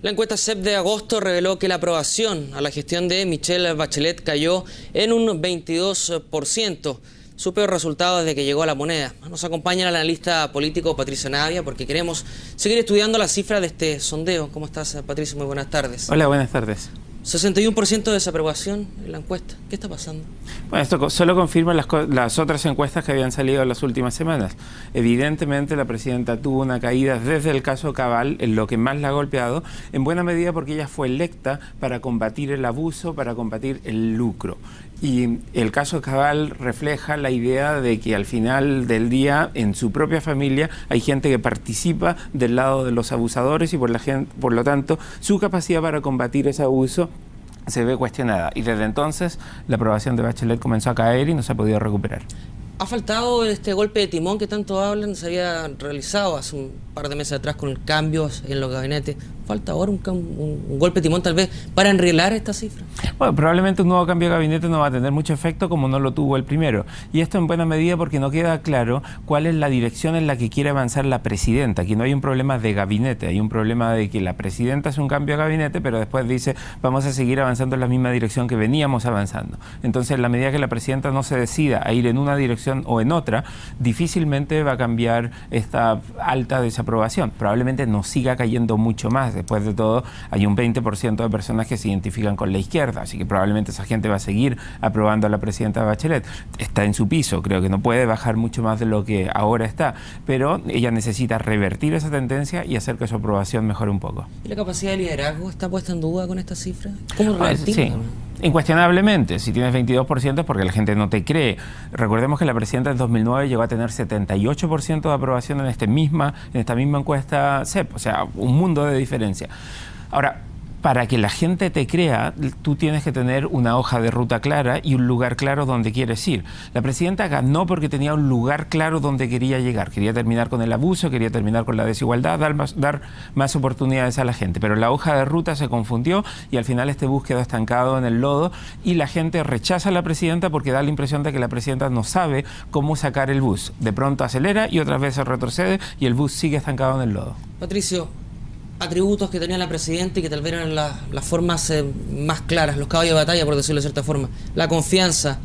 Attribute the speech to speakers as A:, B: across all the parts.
A: La encuesta CEP de agosto reveló que la aprobación a la gestión de Michelle Bachelet cayó en un 22%, su peor resultado desde que llegó a La Moneda. Nos acompaña el analista político Patricio Navia porque queremos seguir estudiando las cifras de este sondeo. ¿Cómo estás, Patricio? Muy buenas tardes.
B: Hola, buenas tardes.
A: 61% de desaprobación en la encuesta. ¿Qué está pasando?
B: Bueno, esto solo confirma las otras encuestas que habían salido en las últimas semanas. Evidentemente la presidenta tuvo una caída desde el caso Cabal, en lo que más la ha golpeado, en buena medida porque ella fue electa para combatir el abuso, para combatir el lucro. Y el caso Cabal refleja la idea de que al final del día, en su propia familia, hay gente que participa del lado de los abusadores y por lo tanto su capacidad para combatir ese abuso se ve cuestionada. Y desde entonces la aprobación de Bachelet comenzó a caer y no se ha podido recuperar.
A: ¿Ha faltado este golpe de timón que tanto hablan? Se había realizado hace un par de meses atrás con cambios en los gabinetes. ¿Falta ahora un golpe de timón tal vez para enrielar esta cifra? Bueno,
B: probablemente un nuevo cambio de gabinete no va a tener mucho efecto como no lo tuvo el primero. Y esto en buena medida porque no queda claro cuál es la dirección en la que quiere avanzar la presidenta. Aquí no hay un problema de gabinete, hay un problema de que la presidenta hace un cambio de gabinete, pero después dice vamos a seguir avanzando en la misma dirección que veníamos avanzando. Entonces, en la medida que la presidenta no se decida a ir en una dirección o en otra, difícilmente va a cambiar esta alta desaprobación. Probablemente no siga cayendo mucho más. Después de todo, hay un 20% de personas que se identifican con la izquierda, así que probablemente esa gente va a seguir aprobando a la presidenta Bachelet. Está en su piso, creo que no puede bajar mucho más de lo que ahora está, pero ella necesita revertir esa tendencia y hacer que su aprobación mejore un poco.
A: ¿Y la capacidad de liderazgo está puesta en duda con esta cifra? ¿Cómo revertir?
B: Sí. Incuestionablemente, si tienes 22% es porque la gente no te cree. Recordemos que la presidenta en 2009 llegó a tener 78% de aprobación en esta misma encuesta CEP, o sea, un mundo de diferencia. Ahora, para que la gente te crea, tú tienes que tener una hoja de ruta clara y un lugar claro donde quieres ir. La presidenta ganó porque tenía un lugar claro donde quería llegar. Quería terminar con el abuso, quería terminar con la desigualdad, dar más oportunidades a la gente. Pero la hoja de ruta se confundió y al final este bus quedó estancado en el lodo y la gente rechaza a la presidenta porque da la impresión de que la presidenta no sabe cómo sacar el bus. De pronto acelera y otras veces retrocede y el bus sigue estancado en el lodo.
A: Patricio, atributos que tenía la presidenta y que tal vez eran las formas más claras, los caballos de batalla, por decirlo de cierta forma. La confianza,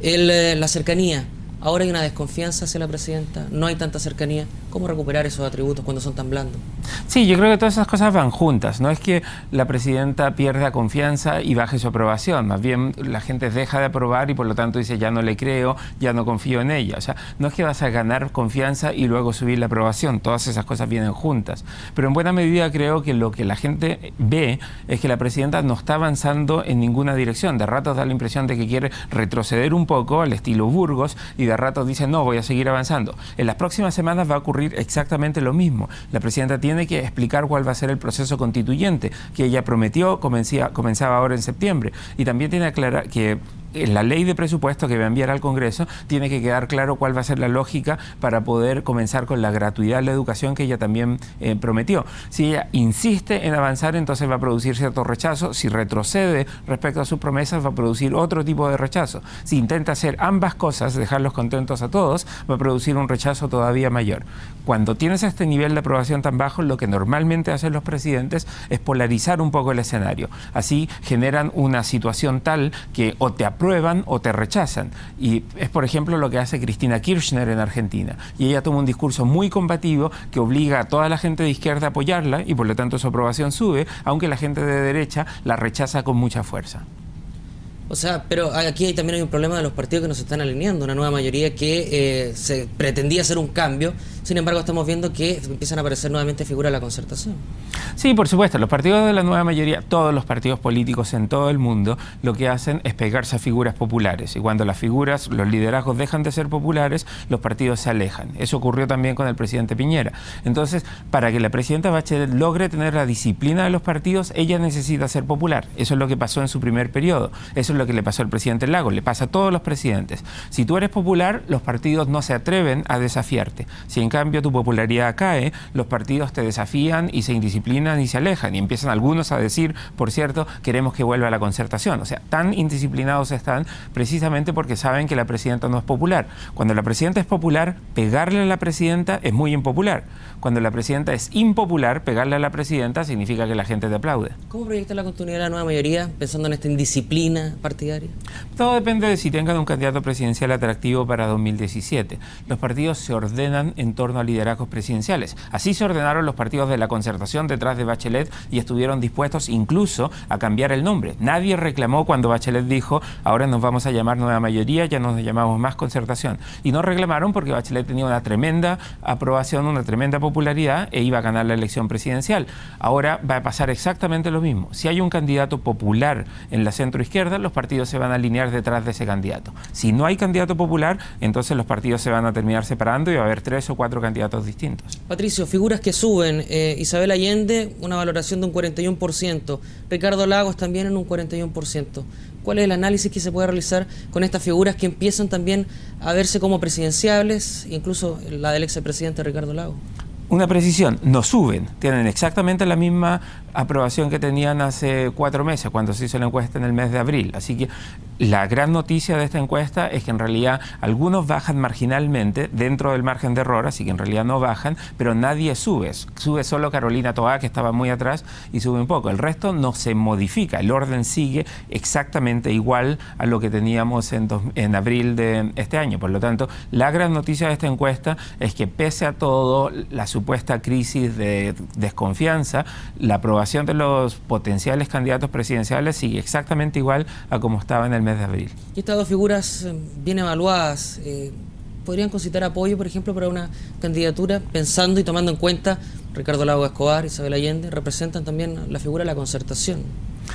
A: la cercanía. Ahora hay una desconfianza hacia la presidenta, no hay tanta cercanía. ¿Cómo recuperar esos atributos cuando son tan blandos?
B: Sí, yo creo que todas esas cosas van juntas. No es que la presidenta pierda confianza y baje su aprobación. Más bien la gente deja de aprobar y por lo tanto dice ya no le creo, ya no confío en ella. O sea, no es que vas a ganar confianza y luego subir la aprobación. Todas esas cosas vienen juntas. Pero en buena medida creo que lo que la gente ve es que la presidenta no está avanzando en ninguna dirección. De ratos da la impresión de que quiere retroceder un poco al estilo Burgos y de ratos dice no, voy a seguir avanzando. En las próximas semanas va a ocurrir exactamente lo mismo. La presidenta tiene que explicar cuál va a ser el proceso constituyente que ella prometió, comenzaba ahora en septiembre, y también tiene que aclarar que en la ley de presupuesto que va a enviar al Congreso tiene que quedar claro cuál va a ser la lógica para poder comenzar con la gratuidad de la educación que ella también prometió. Si ella insiste en avanzar, entonces va a producir cierto rechazo. Si retrocede respecto a sus promesas, va a producir otro tipo de rechazo. Si intenta hacer ambas cosas, dejarlos contentos a todos, va a producir un rechazo todavía mayor. Cuando tienes este nivel de aprobación tan bajo, lo que normalmente hacen los presidentes es polarizar un poco el escenario. Así generan una situación tal que o te aprueban o te rechazan. Y es, por ejemplo, lo que hace Cristina Kirchner en Argentina. Y ella toma un discurso muy combativo que obliga a toda la gente de izquierda a apoyarla y por lo tanto su aprobación sube, aunque la gente de derecha la rechaza con mucha fuerza.
A: O sea, pero aquí también hay un problema de los partidos que nos están alineando, una nueva mayoría que se pretendía hacer un cambio, sin embargo estamos viendo que empiezan a aparecer nuevamente figuras de la concertación.
B: Sí, por supuesto, los partidos de la nueva mayoría, todos los partidos políticos en todo el mundo, lo que hacen es pegarse a figuras populares, y cuando las figuras, los liderazgos dejan de ser populares, los partidos se alejan. Eso ocurrió también con el presidente Piñera. Entonces, para que la presidenta Bachelet logre tener la disciplina de los partidos, ella necesita ser popular. Eso es lo que pasó en su primer periodo. Eso es lo que le pasó al presidente Lagos, le pasa a todos los presidentes. Si tú eres popular, los partidos no se atreven a desafiarte. Si en cambio tu popularidad cae, los partidos te desafían y se indisciplinan y se alejan. Y empiezan algunos a decir, por cierto, queremos que vuelva a la concertación. O sea, tan indisciplinados están precisamente porque saben que la presidenta no es popular. Cuando la presidenta es popular, pegarle a la presidenta es muy impopular. Cuando la presidenta es impopular, pegarle a la presidenta significa que la gente te aplaude.
A: ¿Cómo proyecta la continuidad de la nueva mayoría, pensando en esta indisciplina partidaria?
B: Todo depende de si tengan un candidato presidencial atractivo para 2017. Los partidos se ordenan en torno a liderazgos presidenciales. Así se ordenaron los partidos de la concertación detrás de Bachelet y estuvieron dispuestos incluso a cambiar el nombre. Nadie reclamó cuando Bachelet dijo, ahora nos vamos a llamar nueva mayoría, ya no nos llamamos más concertación. Y no reclamaron porque Bachelet tenía una tremenda aprobación, una tremenda popularidad e iba a ganar la elección presidencial. Ahora va a pasar exactamente lo mismo. Si hay un candidato popular en la centroizquierda, los partidos se van a alinear detrás de ese candidato. Si no hay candidato popular, entonces los partidos se van a terminar separando y va a haber 3 o 4 candidatos distintos.
A: Patricio, figuras que suben. Isabel Allende, una valoración de un 41%. Ricardo Lagos también en un 41%. ¿Cuál es el análisis que se puede realizar con estas figuras que empiezan también a verse como presidenciables, incluso la del expresidente Ricardo Lagos?
B: Una precisión, no suben, tienen exactamente la misma aprobación que tenían hace 4 meses cuando se hizo la encuesta en el mes de abril. Así que la gran noticia de esta encuesta es que en realidad algunos bajan marginalmente dentro del margen de error, así que en realidad no bajan, pero nadie sube. Sube solo Carolina Toá, que estaba muy atrás, y sube un poco. El resto no se modifica, el orden sigue exactamente igual a lo que teníamos en abril de este año. Por lo tanto, la gran noticia de esta encuesta es que pese a todo, la supuesta crisis de desconfianza, la aprobación de los potenciales candidatos presidenciales sigue exactamente igual a como estaba en el mes de abril.
A: Y estas dos figuras bien evaluadas, ¿podrían concitar apoyo, por ejemplo, para una candidatura, pensando y tomando en cuenta Ricardo Lagos Escobar, Isabel Allende, representan también la figura de la concertación?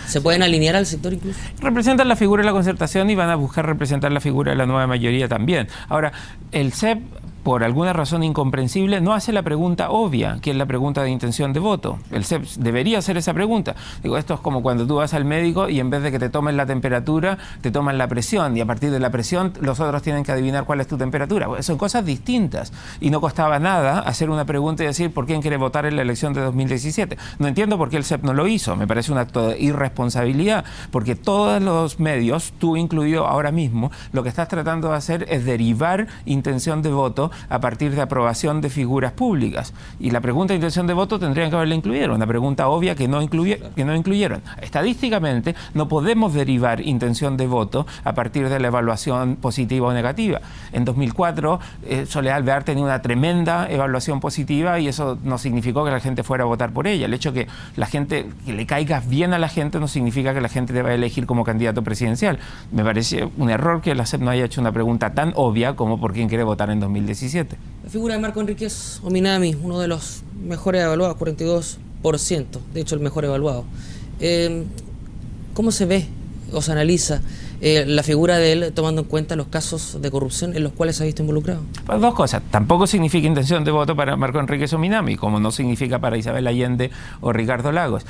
A: ¿Se pueden alinear al sector incluso?
B: Representan la figura de la concertación y van a buscar representar la figura de la nueva mayoría también. Ahora, el CEP, por alguna razón incomprensible, no hace la pregunta obvia, que es la pregunta de intención de voto. El CEP debería hacer esa pregunta. Digo, esto es como cuando tú vas al médico y en vez de que te tomen la temperatura, te toman la presión, y a partir de la presión los otros tienen que adivinar cuál es tu temperatura. Bueno, son cosas distintas y no costaba nada hacer una pregunta y decir por quién quiere votar en la elección de 2017. No entiendo por qué el CEP no lo hizo. Me parece un acto de irresponsabilidad, porque todos los medios, tú incluido ahora mismo, lo que estás tratando de hacer es derivar intención de voto a partir de aprobación de figuras públicas. Y la pregunta de intención de voto tendrían que haberla incluido, una pregunta obvia que no incluyeron. Estadísticamente no podemos derivar intención de voto a partir de la evaluación positiva o negativa. En 2004 Soledad Alvear tenía una tremenda evaluación positiva y eso no significó que la gente fuera a votar por ella. El hecho que la gente, que le caigas bien a la gente, no significa que la gente te va a elegir como candidato presidencial. Me parece un error que la CEP no haya hecho una pregunta tan obvia como por quién quiere votar en 2017.
A: La figura de Marco Enríquez Ominami, uno de los mejores evaluados, 42%, de hecho el mejor evaluado. ¿Cómo se ve o se analiza la figura de él tomando en cuenta los casos de corrupción en los cuales se ha visto involucrado?
B: Pues dos cosas. Tampoco significa intención de voto para Marco Enríquez Ominami, como no significa para Isabel Allende o Ricardo Lagos.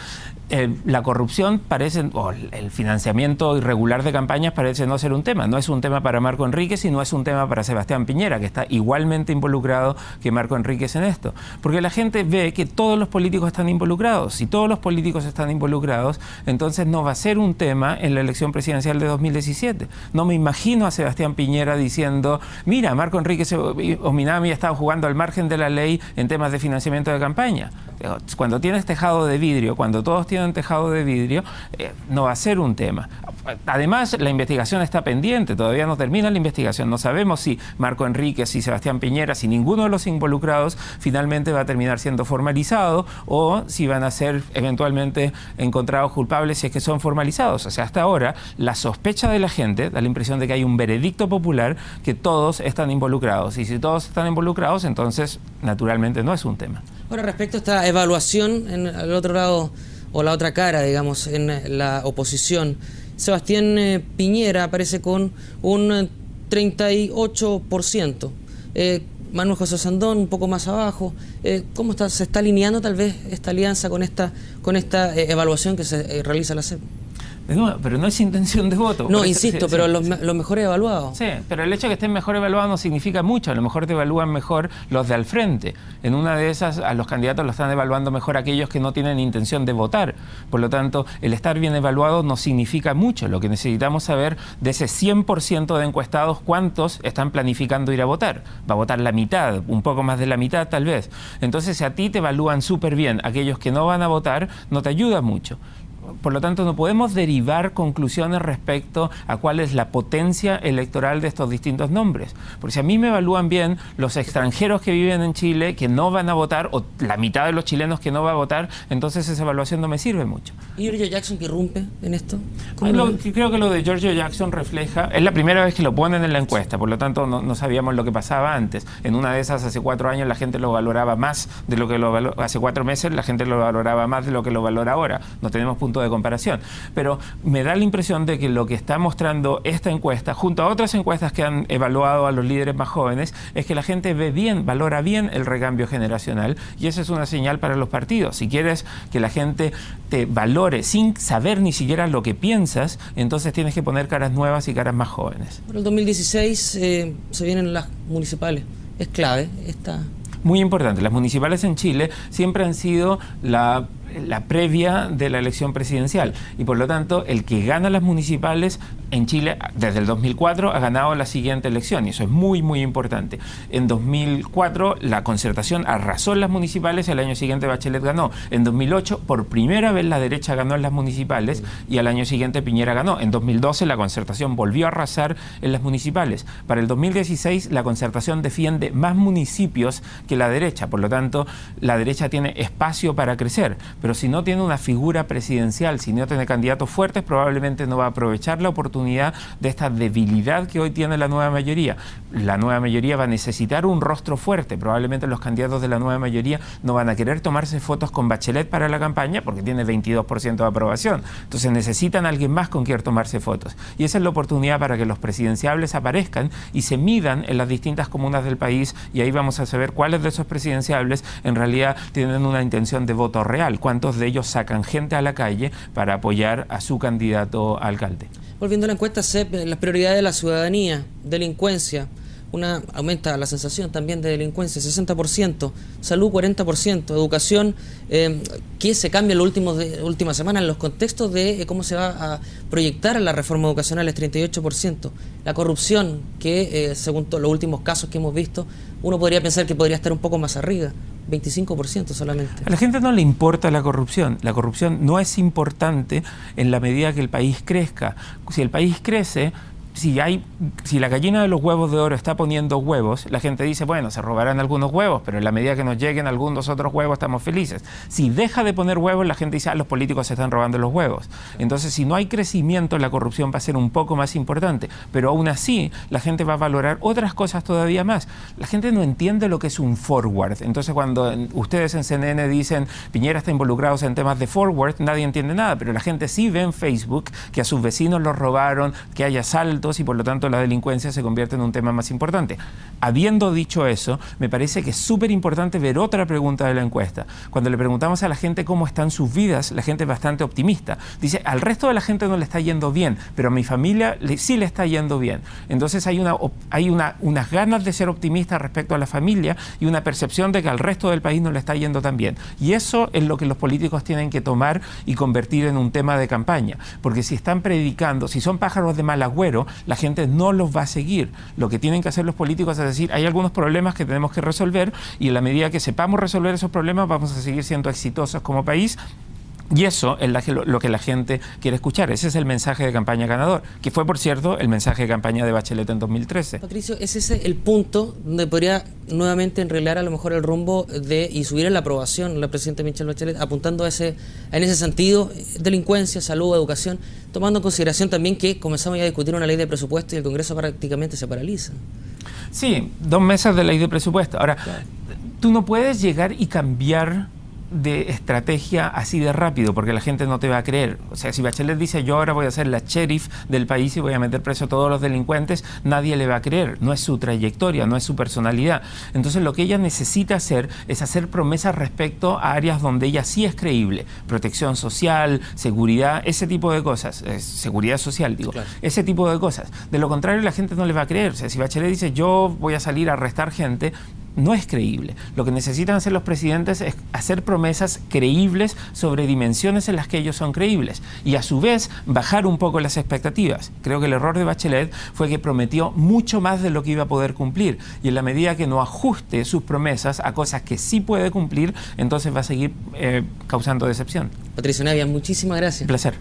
B: La corrupción parece, o el financiamiento irregular de campañas parece no ser un tema. No es un tema para Marco Enríquez y no es un tema para Sebastián Piñera, que está igualmente involucrado que Marco Enríquez en esto. Porque la gente ve que todos los políticos están involucrados. Si todos los políticos están involucrados, entonces no va a ser un tema en la elección presidencial de 2017. No me imagino a Sebastián Piñera diciendo, mira, Marco Enríquez Ominami ha estado jugando al margen de la ley en temas de financiamiento de campaña. Cuando tienes tejado de vidrio, cuando todos tienen tejado de vidrio, no va a ser un tema. Además, la investigación está pendiente, todavía no termina la investigación. No sabemos si Marco Enríquez, si Sebastián Piñera, si ninguno de los involucrados finalmente va a terminar siendo formalizado o si van a ser eventualmente encontrados culpables si es que son formalizados. O sea, hasta ahora, la sospecha de la gente da la impresión de que hay un veredicto popular que todos están involucrados. Y si todos están involucrados, entonces, naturalmente, no es un tema.
A: Ahora, respecto a esta evaluación, en el otro lado, o la otra cara, digamos, en la oposición, Sebastián Piñera aparece con un 38%. Manuel José Sandón un poco más abajo. ¿Cómo está? ¿Se está alineando tal vez esta alianza con esta evaluación que se realiza la CEP?
B: De nuevo, pero no es intención de voto.
A: No, insisto, pero los mejores evaluados.
B: Sí, pero el hecho de que estén mejor evaluados no significa mucho. A lo mejor te evalúan mejor los de al frente. En una de esas, a los candidatos lo están evaluando mejor aquellos que no tienen intención de votar. Por lo tanto, el estar bien evaluado no significa mucho. Lo que necesitamos saber de ese 100% de encuestados, ¿cuántos están planificando ir a votar? Va a votar la mitad, un poco más de la mitad tal vez. Entonces, si a ti te evalúan súper bien, aquellos que no van a votar, no te ayuda mucho. Por lo tanto, no podemos derivar conclusiones respecto a cuál es la potencia electoral de estos distintos nombres. Porque si a mí me evalúan bien los extranjeros que viven en Chile, que no van a votar, o la mitad de los chilenos que no va a votar, entonces esa evaluación no me sirve mucho.
A: ¿Y Giorgio Jackson que irrumpe en esto?
B: Creo que lo de Giorgio Jackson refleja, es la primera vez que lo ponen en la encuesta, por lo tanto no sabíamos lo que pasaba antes. En una de esas, hace 4 años, la gente lo valoraba más de lo que lo valora. Hace 4 meses la gente lo valoraba más de lo que lo valora ahora. No tenemos punto de comparación. Pero me da la impresión de que lo que está mostrando esta encuesta, junto a otras encuestas que han evaluado a los líderes más jóvenes, es que la gente ve bien, valora bien el recambio generacional, y esa es una señal para los partidos. Si quieres que la gente te valore sin saber ni siquiera lo que piensas, entonces tienes que poner caras nuevas y caras más jóvenes.
A: Por el 2016 se vienen las municipales. Es clave esta...
B: Muy importante. Las municipales en Chile siempre han sido la previa de la elección presidencial, y por lo tanto el que gana las municipales en Chile desde el 2004 ha ganado la siguiente elección, y eso es muy importante. En 2004 la Concertación arrasó en las municipales, el año siguiente Bachelet ganó. En 2008 por primera vez la derecha ganó en las municipales y al año siguiente Piñera ganó. En 2012 la Concertación volvió a arrasar en las municipales. Para el 2016 la Concertación defiende más municipios que la derecha, por lo tanto la derecha tiene espacio para crecer. Pero si no tiene una figura presidencial, si no tiene candidatos fuertes, probablemente no va a aprovechar la oportunidad de esta debilidad que hoy tiene la nueva mayoría. La nueva mayoría va a necesitar un rostro fuerte. Probablemente los candidatos de la nueva mayoría no van a querer tomarse fotos con Bachelet para la campaña porque tiene 22% de aprobación. Entonces necesitan a alguien más con quien tomarse fotos. Y esa es la oportunidad para que los presidenciables aparezcan y se midan en las distintas comunas del país, y ahí vamos a saber cuáles de esos presidenciables en realidad tienen una intención de voto real. ¿Cuántos de ellos sacan gente a la calle para apoyar a su candidato a alcalde?
A: Volviendo a la encuesta, las prioridades de la ciudadanía, delincuencia, aumenta la sensación también de delincuencia, 60%, salud 40%, educación, que se cambia en las últimas semanas en los contextos de cómo se va a proyectar la reforma educacional, es 38%. La corrupción, que según los últimos casos que hemos visto, uno podría pensar que podría estar un poco más arriba, 25% solamente.
B: A la gente no le importa la corrupción. La corrupción no es importante en la medida que el país crezca. Si el país crece, si la gallina de los huevos de oro está poniendo huevos, la gente dice, bueno, se robarán algunos huevos, pero en la medida que nos lleguen algunos otros huevos estamos felices. Si deja de poner huevos, la gente dice, los políticos se están robando los huevos. Entonces, si no hay crecimiento, la corrupción va a ser un poco más importante, pero aún así la gente va a valorar otras cosas todavía más. La gente no entiende lo que es un forward. Entonces, cuando ustedes en CNN dicen, Piñera está involucrado en temas de forward, nadie entiende nada, pero la gente sí ve en Facebook que a sus vecinos los robaron, que hay asaltos, y por lo tanto la delincuencia se convierte en un tema más importante. Habiendo dicho eso, me parece que es súper importante ver otra pregunta de la encuesta. Cuando le preguntamos a la gente cómo están sus vidas, la gente es bastante optimista. Dice, al resto de la gente no le está yendo bien, pero a mi familia sí le está yendo bien. Entonces hay unas ganas de ser optimista respecto a la familia y una percepción de que al resto del país no le está yendo tan bien. Y eso es lo que los políticos tienen que tomar y convertir en un tema de campaña. Porque si están predicando, si son pájaros de mal agüero, la gente no los va a seguir. Lo que tienen que hacer los políticos es decir, hay algunos problemas que tenemos que resolver, y en la medida que sepamos resolver esos problemas vamos a seguir siendo exitosos como país. Y eso es lo que la gente quiere escuchar. Ese es el mensaje de campaña ganador, que fue, por cierto, el mensaje de campaña de Bachelet en 2013.
A: Patricio, ¿es ese el punto donde podría nuevamente enreglar a lo mejor el rumbo y subir en la aprobación la presidenta Michelle Bachelet, apuntando en ese sentido, delincuencia, salud, educación, tomando en consideración también que comenzamos ya a discutir una ley de presupuesto y el Congreso prácticamente se paraliza?
B: Sí, 2 meses de ley de presupuesto. Ahora, claro, tú no puedes llegar y cambiar de estrategia así de rápido, porque la gente no te va a creer. O sea, si Bachelet dice yo ahora voy a ser la sheriff del país y voy a meter preso a todos los delincuentes, nadie le va a creer. No es su trayectoria, no es su personalidad. Entonces lo que ella necesita hacer es hacer promesas respecto a áreas donde ella sí es creíble. Protección social, seguridad, ese tipo de cosas. Seguridad social, digo. Claro. Ese tipo de cosas. De lo contrario, la gente no le va a creer. O sea, si Bachelet dice yo voy a salir a arrestar gente, no es creíble. Lo que necesitan hacer los presidentes es hacer promesas creíbles sobre dimensiones en las que ellos son creíbles y a su vez bajar un poco las expectativas. Creo que el error de Bachelet fue que prometió mucho más de lo que iba a poder cumplir y en la medida que no ajuste sus promesas a cosas que sí puede cumplir, entonces va a seguir causando decepción.
A: Patricio Navia, muchísimas gracias.
B: Un placer.